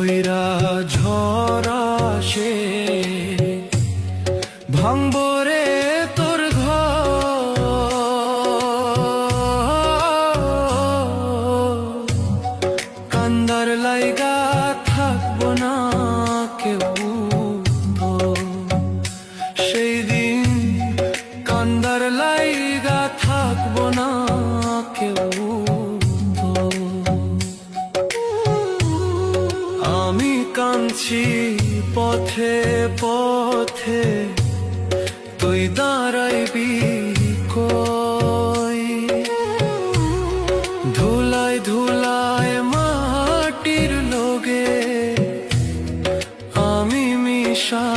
উইরা ঝড় আসে ভাঙবরে তোর ঘর, কান্দার লাইগা থাকবো না কেউ তো, সেই দিন কান্দার লাইগা থাকবো না কেউ তো। আমি কাঁদছি পথে পথে, তুই দাঁড়াইবি কই? ধুলায় ধুলায় মাটির লোগে আমি মিশা